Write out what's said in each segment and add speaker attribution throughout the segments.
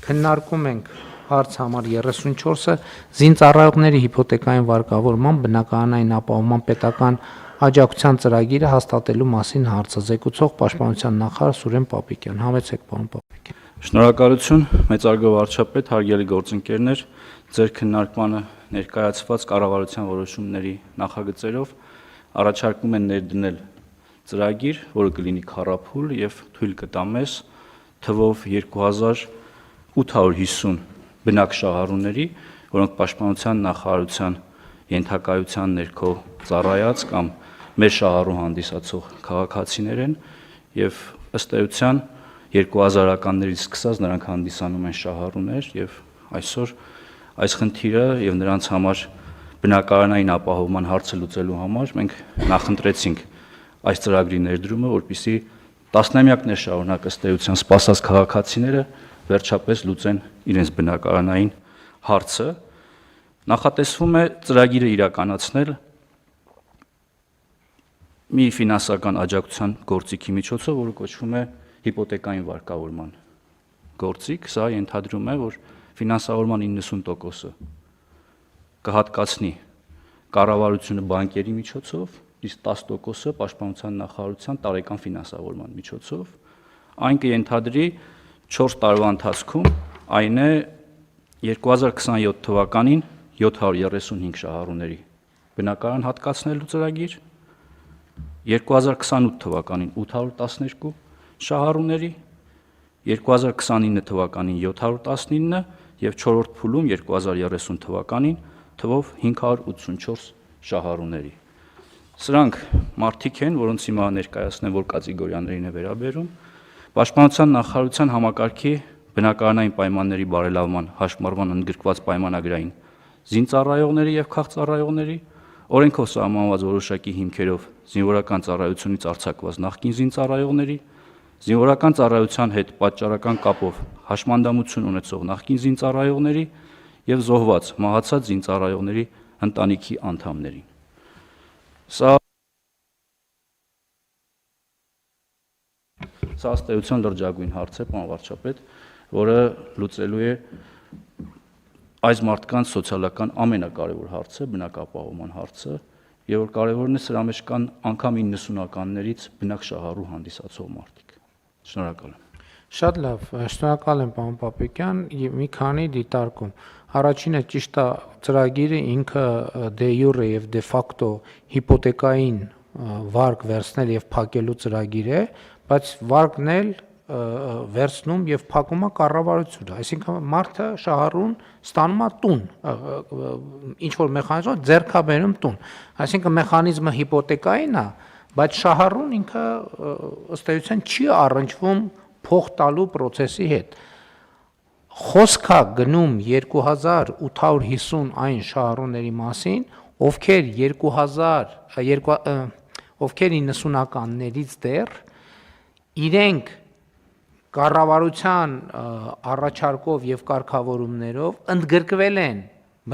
Speaker 1: Քննարկում ենք հարց համար 34-ը զինծառայողների հիփոթեկային վարկավորման բնակարանային ապահովման պետական աջակցության ծրագիրը հաստատելու մասին հարցը զեկուցող պաշտպանության նախարար Սուրեն Պապիկյան։ Համեցեք, պարոն Պապիկյան։
Speaker 2: Շնորհակալություն, մեծարգո վարչապետ, հարգելի գործընկերներ, ձեր քննարկմանը ներկայացված կառավարության որոշումների նախագծերով առաջարկում են ներդնել ծրագիր, որը կլինի քառափուլ եւ թույլ կտա մեզ թվով 2850 բնակ շահառուների, որոնք պաշտպանության նախարարության ենթակայության ներքո ծառայած կամ մեր շահառու հանդիսացող քաղաքացիներ են եւ ըստ էության 2000-ականներից սկսած նրանք հանդիսանում են շահառուներ եւ այսօր այս խնդիրը եւ նրանց համար բնակարանային ապահովման հարցը լուծելու համար մենք նախընտրեցինք այս ծրագրի ներդրումը, որպեսզի տասնամյակներ շարունակ ըստ էության սպասած քաղաքացիները վերջապես լուծեն իրենց բնակարանային հարցը։ Նախատեսվում է ծրագիրը իրականացնել մի ֆինանսական աջակցության գործիքի միջոցով, որը կոչվում է հիփոթեկային վարկավորման գործիք։ Սա ենթադրում է, որ ֆինանսավորման 90%-ը կհատկացնի կառավարությունը բանկերի միջոցով, իսկ 10%-ը պաշտպանության նախարարության տարեկան ֆինանսավորման միջոցով, այն կենթադրի 4 տարվա ընթացքում, այն է 2027 թվականին 735 շահառուների բնակարան հատկացնելու ծրագիր, 2028 թվականին 812 շահառուների, 2029 թվականին 719 եւ 4-րդ փուլում 2030 թվականին թվով 584 շահառուների։ Սրանք մարդիկ են, որոնց հիմա ներկայացնեմ, որ կատեգորիաներին է վերաբերում, Պաշտպանության նախարարության համակարգի բնակարանային պայմանների բարելավման հաշմարման ընդգրկված պայմանագրային զինծառայողների եւ քաղծառայողների, օրենքով սահմանված որոշակի հիմքերով զինվորական ծառայությունից արձակված նախկին զինծառայողների, զինվորական ծառայության հետ պատճառական կապով հաշմանդամություն ունեցող նախկին զինծառայողների եւ զոհված մահացած զինծառայողների ընտանիքի անդամներին։ Սա ըստ էության լրջագույն հարց է, պարոն վարչապետ, որը լուծելու է այս մարդկանց սոցիալական ամենակարևոր հարցը, բնակապահովման հարցը, եւ որ կարևորն է սրա մեջ կան անգամ 90-ականներից բնակ շահառու հանդիսացող մարդիկ։ Շնորհակալ եմ։
Speaker 1: Շատ լավ, շնորհակալ եմ, պարոն Պապիկյան, մի քանի դիտարկում։ Առաջինը ճիշտ է, ծրագիրը ինքը դե յուրե եւ դե ֆակտո հիփոթեկային վարկ վերցնել եւ փակելու ծրագիր է, բայց վարկն էլ վերցնում եւ փակում է կառավարությունը, այսինքն մարդը շահառուն ստանում է տուն, ինչ որ մեխանիզմով ձեռքաբերում տուն, այսինքն մեխանիզմը հիփոթեկային է, բայց շահառուն ինքը ըստ էության չի առնչվում փող տալու process-ի հետ։ Խոսքա գնում 2850 այն շահառուների մասին, ովքեր 90-ականներից դեռ իրենք կառավարության առաջարկով եւ կարգավորումներով ընդգրկվել են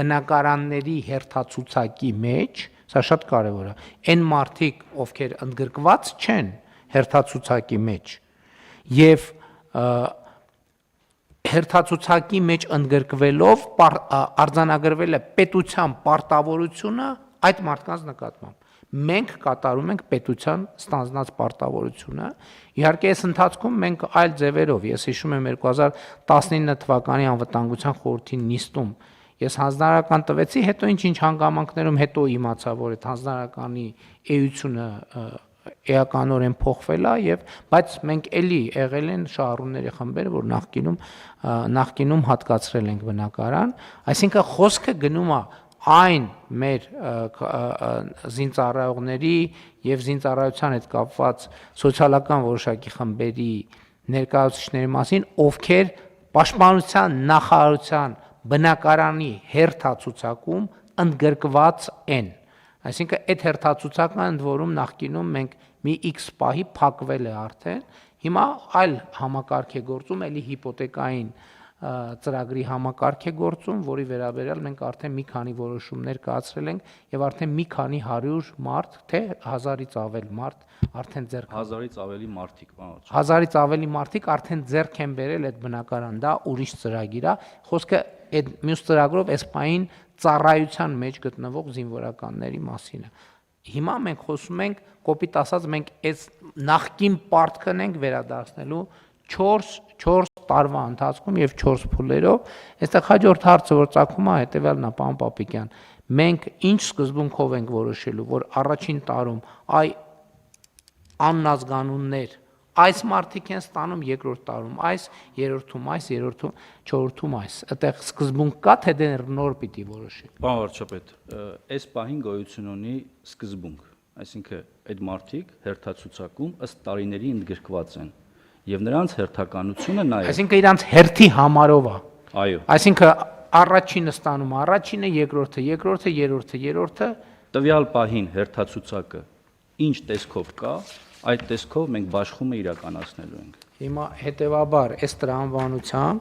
Speaker 1: բնակարանների հերթացուցակի մեջ, սա շատ կարեւոր է, այն մարդիկ, ովքեր ընդգրկված չեն հերթացուցակի մեջ եւ հերթացուցակի մեջ ընդգրկվելով արձանագրվել է պետության պարտավորությունը այդ մարդկանց նկատմամբ։ Մենք կատարում ենք պետության ստանձնած պարտավորությունը։ Իհարկե, այս ընթացքում մենք այլ ձևերով, ես հիշում եմ 2019 թվականի անվտանգության խորհրդի նիստում ես հանձնարարական տվեցի, հետո ինչ հանգամանքներում հետո իմացա, որ այդ հանձնարարականի էությունը էականորեն փոխվել է եւ բայց մենք էլի եղել են շահառուների խմբերը, որ նախկինում հատկացրել ենք բնակարան, այսինքն խոսքը գնում է այն մեր զինծառայողների եւ զինծառայության հետ կապված սոցիալական որոշակի խմբերի ներկայացուցիչների մասին, ովքեր պաշտպանության նախարարության բնակարանի հերթացուցակում ընդգրկված են։ Այսինքն այդ հերթացուցակը ընդ որում նախկինում մենք մի X պահի փակվել է արդեն, հիմա այլ համակարգ է գործում, էլի հիփոթեկային ծրագրի համակարգ է գործում, որի վերաբերյալ մենք արդեն մի քանի որոշումներ կայացրել ենք եւ արդեն մի քանի 100 մարդ, թե 1000-ից ավել մարդ արդեն ձեռք
Speaker 2: 1000-ից ավելի մարդիկ, պարոն Վարչապետ։
Speaker 1: 1000-ից ավելի մարդիկ արդեն ձեռք են բերել այդ բնակարան, դա ուրիշ ծրագիր է, խոսքը այդ մյուս ծրագրով այս պահին ծառայության մեջ գտնվող զինվորականների մասին է։ Հիմա մենք խոսում ենք, կոպիտ ասած, մենք այս նախկին պարտքն ենք վերադարձնելու 4 տարվա ընթացքում եւ 4 փուլերով։ Այստեղ հաջորդ հարցը, որ ծագում է, հետեւյալն է, պարոն Պապիկյան։ Մենք ինչ սկզբունքով ենք որոշելու, որ առաջին տարում այ աննազգանուններ այս մարդիկ են ստանում, երկրորդ տարում այս, երրորդում այս, չորրորդում այս։ Այդտեղ սկզբունք կա, թե դեռ նոր պիտի որոշի։
Speaker 2: Պարոն Վարչապետ, այս պահին գոյություն ունի սկզբունք, այսինքն այդ մարդիկ հերթացուցակում ըստ տարիների ընդգրկված են եւ նրանց հերթականությունը նաեւ։
Speaker 1: Այսինքն իրանց հերթի համարով է։
Speaker 2: Այո։
Speaker 1: Այսինքն առաջինը ստանում առաջինը, երկրորդը, երրորդը, երրորդը։
Speaker 2: Տվյալ պահին հերթացուցակը ինչ տեսքով կա, այդ տեսքով մենք բաշխումը իրականացնելու ենք։
Speaker 1: Հիմա հետեւաբար այս տրամաբանությամբ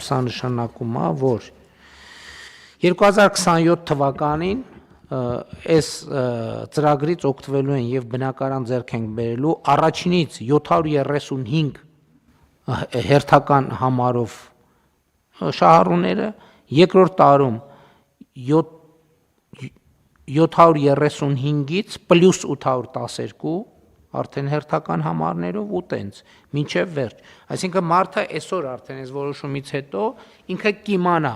Speaker 1: սա նշանակում է, որ 2027 թվականին այս ծրագրից օգտվելու են եւ բնակարան ձեռք են բերելու առաջինից 735 հերթական համարով շահառուները, երկրորդ տարում 735-ից պլյուս 812 արդեն հերթական համարներով ու տենց մինչև վերջ։ Այսինքն մարդը այսօր արդեն այս որոշումից հետո ինքը կիմանա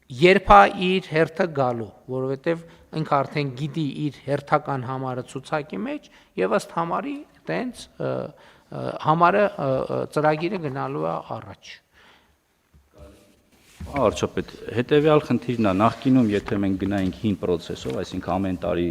Speaker 1: երբ է իր հերթը գալու, որովհետև ինքը արդեն գիտի իր հերթական համարը ցուցակի մեջ եւ ըստ համարի տենց համարը ծրագիրը գնալու է առաջ։
Speaker 2: Վարչապետ, հետեւյալ խնդիրն է, նախկինում եթե մենք գնայինք հին process-ով, այսինքն ամեն տարի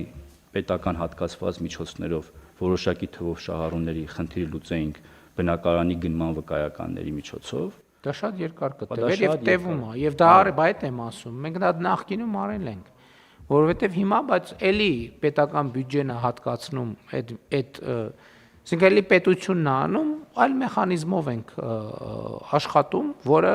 Speaker 2: պետական հատկացված միջոցներով որոշակի թվով շահառուների խնդիր լուծեինք բնակարանի գնման վկայականների միջոցով,
Speaker 1: դա շատ երկար կտևեր եւ տևում է, եւ դա այդ եմ ասում, մենք դա նախկինում արել ենք, որովհետեւ հիմա բայց էլի պետական բյուջեն է հատկացնում այդ այսինքն էլի պետությունն է անում, այլ մեխանիզմով ենք աշխատում, որը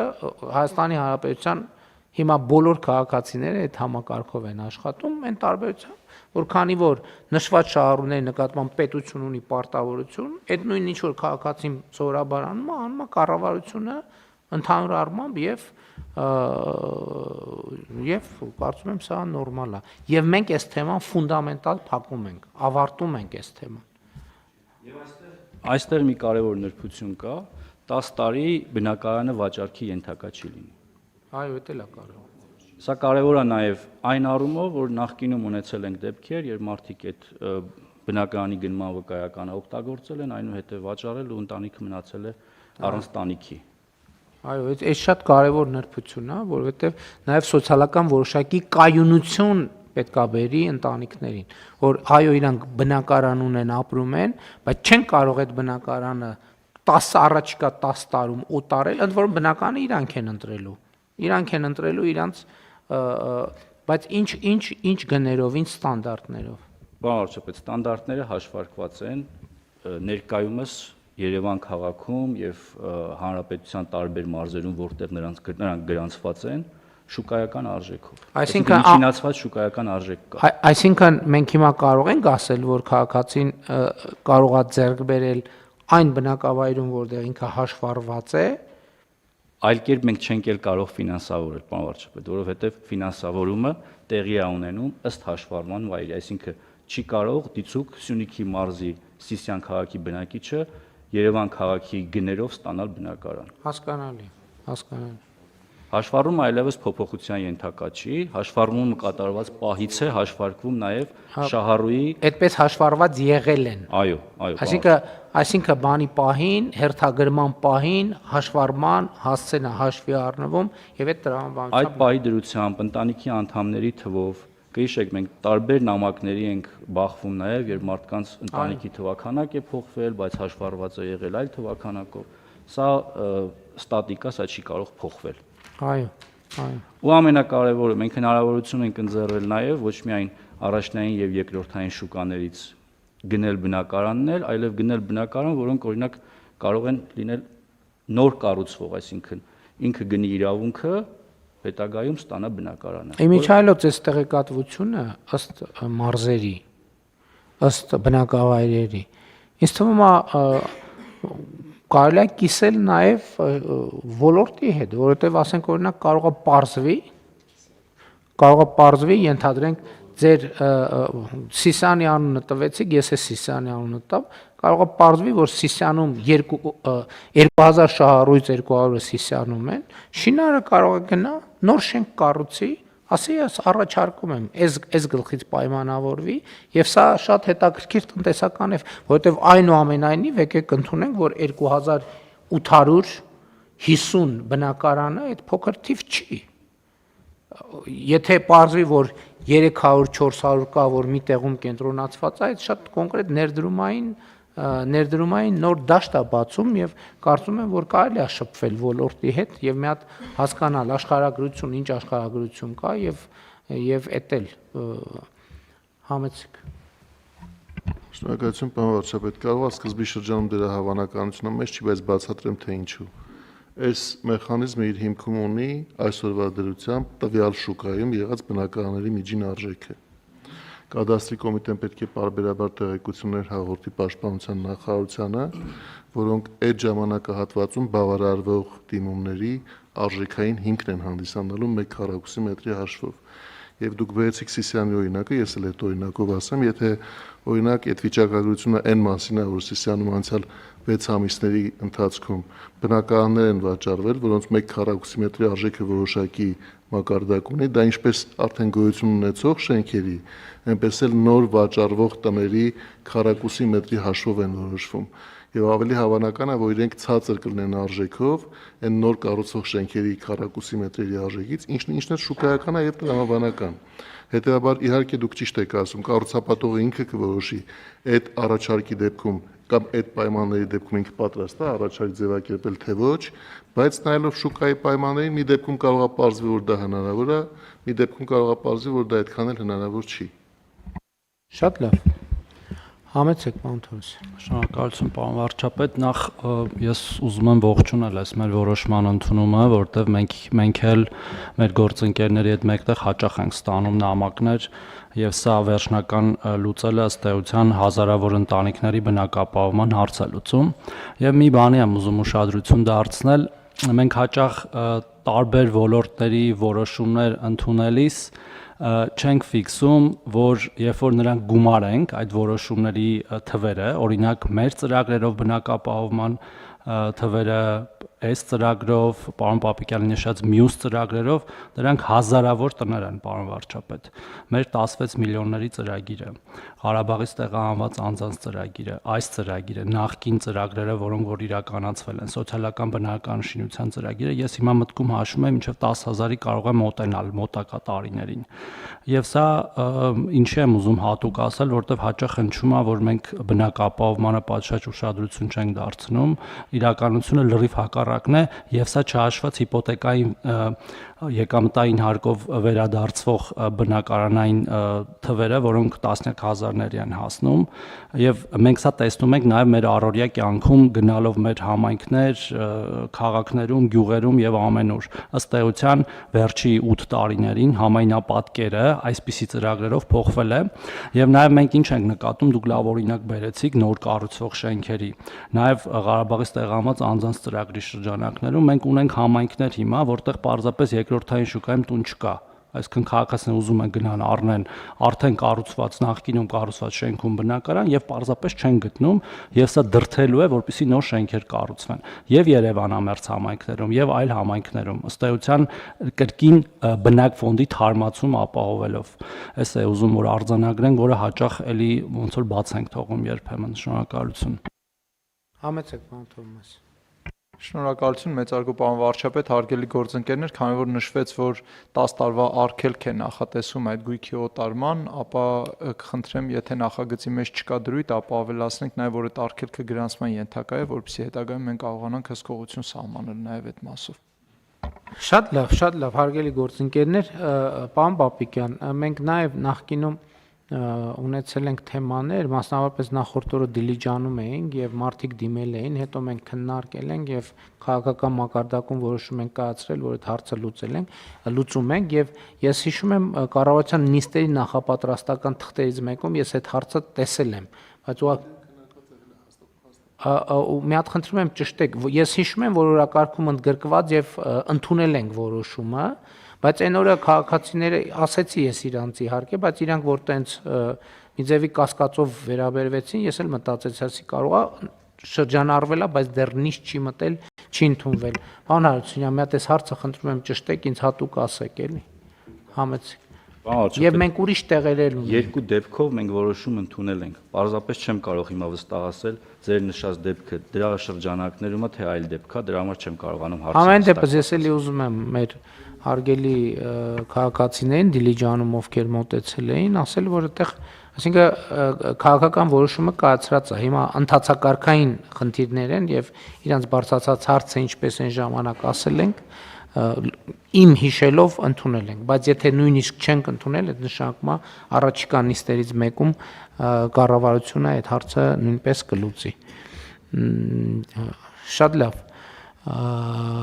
Speaker 1: Հայաստանի Հանրապետության հիմա բոլոր քաղաքացիները այդ համակարգով են աշխատում, այն տարբերությամբ, որ քանի որ նշված շահառուների նկատմամբ պետություն ունի պարտավորություն, այդ նույն ինչ որ քաղաքացին սովորաբար անում է կառավարությունը ընդհանուր առմամբ եւ կարծում եմ սա նորմալ է։ Եվ մենք այս թեման ֆունդամենտալ փակում ենք, ավարտում ենք այս թեման։
Speaker 2: Այստեղ մի կարևոր նրբություն կա, 10 տարի բնակարանը վաճառքի ենթակա չի լինի։
Speaker 1: Այո, դա էլ է կարևոր։
Speaker 2: Սա կարևոր է նաև այն առումով, որ նախկինում ունեցել ենք դեպքեր, երբ մարդիկ այդ բնակարանի գնման վկայականը օգտագործել են, այնուհետև վաճառել ու ընտանիքը մնացել է առանց տանիքի։
Speaker 1: Այո, այս շատ կարևոր նրբություն է, որովհետև նաև սոցիալական որոշակի կայունություն պետքա բերի ընտանիքներին, որ այո իրանք բնակարան ունեն, ապրում են, բայց չեն կարող այդ բնակարանը 10 առաջիկա 10 տարում օտարել, ընդ որում բնականը իրանք են ընտրելու իրանց, բայց ինչ գներով, ինչ ստանդարտներով։
Speaker 2: Պարոն Վարչապետ, ստանդարտները հաշվարկված են ներկայումս Երևան քաղաքում եւ հանրապետության տարբեր մարզերում, որտեղ նրանք գրանցված են շուկայական արժեքով։ Այսինքն միջինացված շուկայական արժեք կա։
Speaker 1: Այսինքն մենք հիմա կարող ենք ասել, որ քաղաքացին կարող է ձեռք բերել այն բնակավայրում, որտեղ ինքը հաշվառված է,
Speaker 2: այլ կերպ մենք չենք էլ կարող ֆինանսավորել, պարոն Վարչապետ, որովհետեւ ֆինանսավորումը տեղի է ունենում ըստ հաշվառման վայրի, այսինքն չի կարող դիցուկ Սյունիքի մարզի Սիսիան քաղաքի բնակիչը Երևան քաղաքի գներով ստանալ բնակարան։
Speaker 1: Հասկանալի։
Speaker 2: Հաշվառումը այլևս փոփոխության ենթակա չի, հաշվառումը կատարված պահից է հաշվարկվում նաև շահառուի
Speaker 1: այդպես հաշվառված եղել են։
Speaker 2: Այո։
Speaker 1: Այսինքն բանի պահին, հերթագրման պահին հաշվառման հասցեն է հաշվի առնվում եւ այդ տրամաբանությամբ
Speaker 2: այդ պահի դրությամբ ընտանիքի անդամների թվով կհիշեք մենք տարբեր նամակների ենք բախվում նաև երբ մարդկանց ընտանիքի թվաքանակ է փոխվել, բայց հաշվառված է եղել այլ թվաքանակով, սա ստատիկա, սա չի կարող փոխվել։
Speaker 1: Այո։
Speaker 2: Ու ամենակարևորը մենք հնարավորություն ենք ընձեռել նաև ոչ միայն առաջնային եւ երկրորդային շուկաներից գնել բնակարաններ, այլև գնել բնակարան, որոնք օրինակ կարող են լինել նոր կառուցվող, այսինքն ինքը գնի իրավունքը, հետագայում ստանա բնակարանը։
Speaker 1: Իմիջայլոց այս տեղեկատվությունը ըստ մարզերի, ըստ բնակավայրերի, ինձ թվում է կարելի է կիսել նաև ոլորտի հետ, որովհետև ասենք օրինակ կարող է պարզվի, ենթադրենք ձեր Սիսյանի անունը տվեցիք, ես է Սիսյանի անունը տամ, կարող է պարզվի, որ Սիսյանում 2000 շահառույց 200-ը Սիսյանում են, շինարարը կարող է գնա, նոր շենք կառուցի, ասի ես առաջարկում եմ, այս գլխից պայմանավորվի, եւ սա շատ հետաքրքիր տնտեսական է, որովհետեւ այնուամենայնիվ եկեք ընդունենք, որ 2850 բնակարանը այդ փոքր թիվ չի։ Եթե պարզվի, որ 300-400 կա, որ մի տեղում կենտրոնացված է, այդ շատ կոնկրետ ներդրումային նոր դաշտ է բացում եւ կարծում եմ, որ կարելի է շփվել ոլորտի հետ եւ մի հատ հասկանալ աշխարհագրություն, ինչ աշխարհագրություն կա եւ էտել համեցիկ։
Speaker 3: Շնորհակալություն, պարոն վարչապետ, կարող է սկզբի շրջանում դրա հավանականությունը մեջ չի, բայց բացատրեմ թե ինչու։ Այս մեխանիզմը իր հիմքում ունի այսօրվա դրությամբ տվյալ շուկայում եղած բնակարանների միջին արժեքը։ Կադաստրի կոմիտեն պետք է պարբերաբար տեղեկություններ հաղորդի պաշտպանության նախարարությանը, որոնք այդ ժամանակահատվածում բավարարվող դիմումների արժեքային հիմքն են հանդիսանալու 1 քառակուսի մետրի հաշվով։ Եվ դուք բերեցիք Սիսյանի օրինակը, ես էլ այդ օրինակով ասեմ, եթե օրինակ այդ վիճակագրությունը այն մասին է, որ Սիսյանում անցյալ 6 ամիսների ընթացքում բնակարաններ են վաճառվել, որոնց 1 քառակուսի մետրի արժեքը որոշակի մակարդակ ունի, դա ինչպես արդեն գոյություն ունեցող շենքերի, այնպես էլ նոր վաճառվող տների քառակուսի մետրի հաշվով են որոշվում։ Եվ ավելի հավանական է, որ իրենք ցածր կլինեն արժեքով այն նոր կառուցվող շենքերի քառակուսի մետրերի արժեքից, ինչն էլ շուկայական է եւ տրամաբանական։ Հետևաբար իհարկե դուք ճիշտ եք ասում, կառուցապատողը ինքը կորոշի այդ առաջարկի դեպքում կամ այդ պայմանների դեպքում ինքը պատրաստ է առաջարկ ձևակերպել թե ոչ, բայց նայելով շուկայի պայմաններին, մի դեպքում կարող է պարզվի, որ դա հնարավոր է, մի դեպքում կարող է պարզվի, որ դա այդքան էլ հնարավոր չի։
Speaker 1: Շատ լավ։ Համեցեք, պարոն Թորոսյան։
Speaker 4: Շնորհակալություն, պարոն վարչապետ, նախ ես ուզում եմ ողջունել այս մեր որոշման ընդունումը, որտեղ մենք էլ մեր գործընկերների հետ մեկտեղ հաճախ ենք ստանում նամակներ եւ սա վերջնական լուծելը ըստ էության հազարավոր ընտանիքների բնակապահովման հարց է լուծում։ Եվ մի բանի եմ ուզում ուշադրություն դարձնել, մենք հաճախ տարբեր ոլորտների որոշումներ ընդունելիս չենք ֆիքսում, որ երբ որ նրանք գումարենք այդ որոշումների թվերը, օրինակ մեր ծրագրերով բնակապահովման թվերը, այս ծրագրով, պարոն Պապիկյանի նշած մյուս ծրագրերով, դրանք հազարավոր տներ են, պարոն վարչապետ։ Մեր 16 միլիոնների ծրագիրը, Ղարաբաղից տեղահանված անձանց ծրագիրը, այս ծրագիրը, նախկին ծրագրերը, որոնք որ իրականացվել են, սոցիալական բնակարանշինության ծրագիրը, ես հիմա մտքում հաշվում եմ, մինչև 10,000-ի կարող է մոտենալ մոտակա տարիներին։ Եվ սա ինչի եմ ուզում հատուկ ասել, որտեղ հաճախ հնչում է, որ մենք բնակապահովմանը պատշաճ ուշադրություն չենք դարձնում, իրականությունը լրիվ հակառակն է, եւ սա չհաշված հիպոթեկայի եկամտային հարկով վերադարձվող բնակարանային թվերը, որոնք տասնյակ հազարների են հասնում, եւ մենք սա տեսնում ենք նաեւ մեր առօրյա կյանքում գնալով մեր համայնքներ, քաղաքներում, գյուղերում եւ ամենուր։ Ըստ էության վերջի 8 տարիներին համայնապատկերը այսպիսի ծրագրերով փոխվել է եւ նաեւ մենք ինչ ենք նկատում, դուք լավ օրինակ բերեցիք նոր կառուցվող շենքերի, նաեւ Ղարաբաղից տեղահանված անձանց ծրագրի շրջանակներում մենք ունենք համայնքներ հիմա, որտեղ պարզապես երկրորդային շուկայում տուն չկա, այսինքն քաղաքացիները ուզում են գնան առնեն արդեն կառուցված նախկինում կառուցված շենքում բնակարան եւ պարզապես չեն գտնում եւ սա դրթելու է, որպեսզի նոր շենքեր կառուցվեն եւ Երևանամերձ համայնքներում եւ այլ համայնքներում ըստ էության կրկին բնակ ֆոնդի թարմացում ապահովելով։ Այս է ուզում որ արձանագրենք, որը հաճախ էլի ոնց որ բաց ենք թողում երբեմն։ Շնորհակալություն։
Speaker 1: Համեցեք, պարոն Թովմաս։
Speaker 5: Շնորհակալություն մեծարգո պարոն վարչապետ, հարգելի գործընկերներ, քանի որ նշվեց, որ 10 տարվա արգելք է նախատեսում այդ գույքի օտարման, ապա կխնդրեմ, եթե նախագծի մեջ չկա դրույթ, ապա ավելացնենք նաև, որ այդ արգելքը գրանցման ենթակա է, որպեսզի հետագայում մենք կարողանանք հսկողություն սահմանել նաև այդ մասով։
Speaker 1: Շատ լավ, հարգելի գործընկերներ, պարոն Պապիկյան, մենք նաև նախկինում ունեցել ենք թեմաներ, մասնավորապես նախորդ օրը Դիլիջանում էինք եւ մարդիկ դիմել էին, հետո մենք քննարկել ենք եւ քաղաքական մակարդակում որոշում ենք կայացրել, որ այդ հարցը լուծում ենք եւ ես հիշում եմ կառավարության նիստերի նախապատրաստական թղթերից մեկում ես այդ հարցը տեսել եմ, բայց մի հատ խնդրում եմ ճշտեք, ես հիշում եմ, որ օրակարգում ընդգրկված եւ ընդունել ենք որոշումը, բայց այն օրը քաղաքացիները ասեցի ես իրանց իհարկե, բայց իրանք որ տենց մի ձևի կասկածով վերաբերվեցին, ես էլ մտածեցի, ասի կարողա շրջանառվել է, բայց դեռ նիստ չի մտել, չի ընդունվել։ Պարոն Հարությունյան, մի հատ այս հարցը խնդրում եմ ճշտեք, ինձ հատուկ ասեք էլի։ Համեցեք։ Եվ մենք ուրիշ տեղեր էլ ունենք։
Speaker 2: Երկու դեպքով մենք որոշում ընդունել ենք։ Պարզապես չեմ կարող հիմա վստահ ասել ձեր նշած դեպքը դրա շրջանակներում է թե այլ դեպք է, դրա համար չեմ կարողանում հարցնել։
Speaker 1: Ամեն դեպս ես էլի ուզում եմ մեր հարգելի քաղաքացիներին Դիլիջանում ովքեր մոտեցել էին, ասել որ այդտեղ, այսինքն քաղաքական որոշումը կայացրած է։ Հիմա ընդհանցակարգային խնդիրներ են եւ իրանց բարձրացած հարցը ինչպես են ժամանակ ասել ենք, իմ հիշելով ընդունել ենք, բայց եթե նույնիսկ չենք ընդունել, այդ նշանակում է առաջիկա նիստերից մեկում կառավարությունը այդ հարցը նույնպես կլուծի։ Շատ լավ։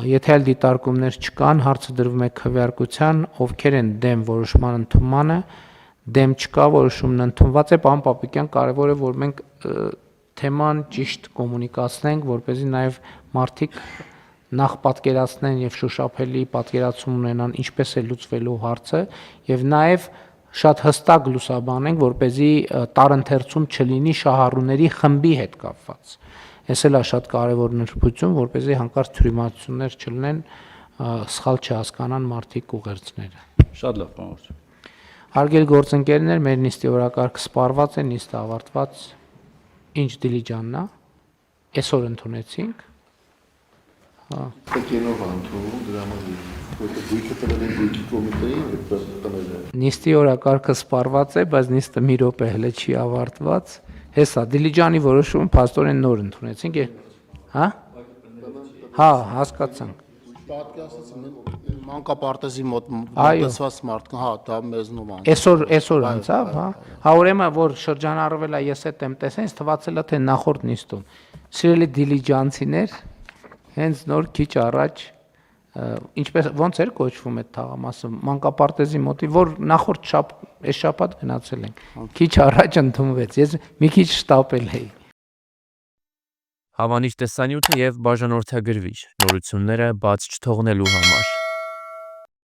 Speaker 1: Եթե այլ դիտարկումներ չկան, հարցը դրվում է քվեարկության, ովքեր են դեմ որոշման ընդունմանը, դեմ չկա, որոշումն ընդունված է, պարոն Պապիկյան, կարևոր է, որ մենք թեման ճիշտ կոմունիկացնենք, որպեսզի նաև մարդիկ նախ պատկերացնեն եւ շոշափելի պատկերացում ունենան ինչպես է լուծվելու հարցը եւ նաեւ շատ հստակ լուսաբանենք, որպեսզի տարընթերցում չլինի շահառուների խմբի հետ կապված։ Այս էլ է շատ կարևոր նրբություն, որպեսզի հանկարծ թյուրիմացություններ չլինեն, սխալ չհասկանան մարդիկ ուղերձները։
Speaker 2: Շատ լավ, պարոն Հարությունյան։
Speaker 1: Հարգելի գործընկերներ, մեր նիստի օրակարգը սպառված է, նիստը ավարտված։ Ինչ Դիլիջանն է։ Այսօր ընդունեցինք։
Speaker 3: Կենով ընդունում դրա համար որտեղ գույքը տվել են գույքի կոմիտեին այդպես տվել է։
Speaker 1: Նիստի օրակարգը սպառված է, բայց նիստը մի րոպե հələ չի ավարտված։ Հեսա Դիլիջանի որոշումը փաստորեն նոր ընդունեցինք։ Հա? Հա, հասկացանք։
Speaker 6: Պատկասացին մանկապարտեզի մոտ մտածված մարդկան, հա, դա մեզնում ան։
Speaker 1: Այսօր անցավ, հա։ Հա ուրեմն որ շրջանառվել է, ես այդ եմ տեսել, ինձ թվացել է թե նախորդ նիստում։ Սիրելի դիլիջանցիներ, հենց նոր քիչ առաջ ինչպես ոնց էր կոչվում այդ թաղամասը մանկապարտեզի մոտի, որ նախորդ այս շաբաթ գնացել ենք։ Քիչ առաջ ընդունվեց։ Ես մի քիչ շտապել էի։
Speaker 7: Հավանիչ տեսանյութը եւ բաժանորդագրվիչ նորությունները բաց չթողնելու համար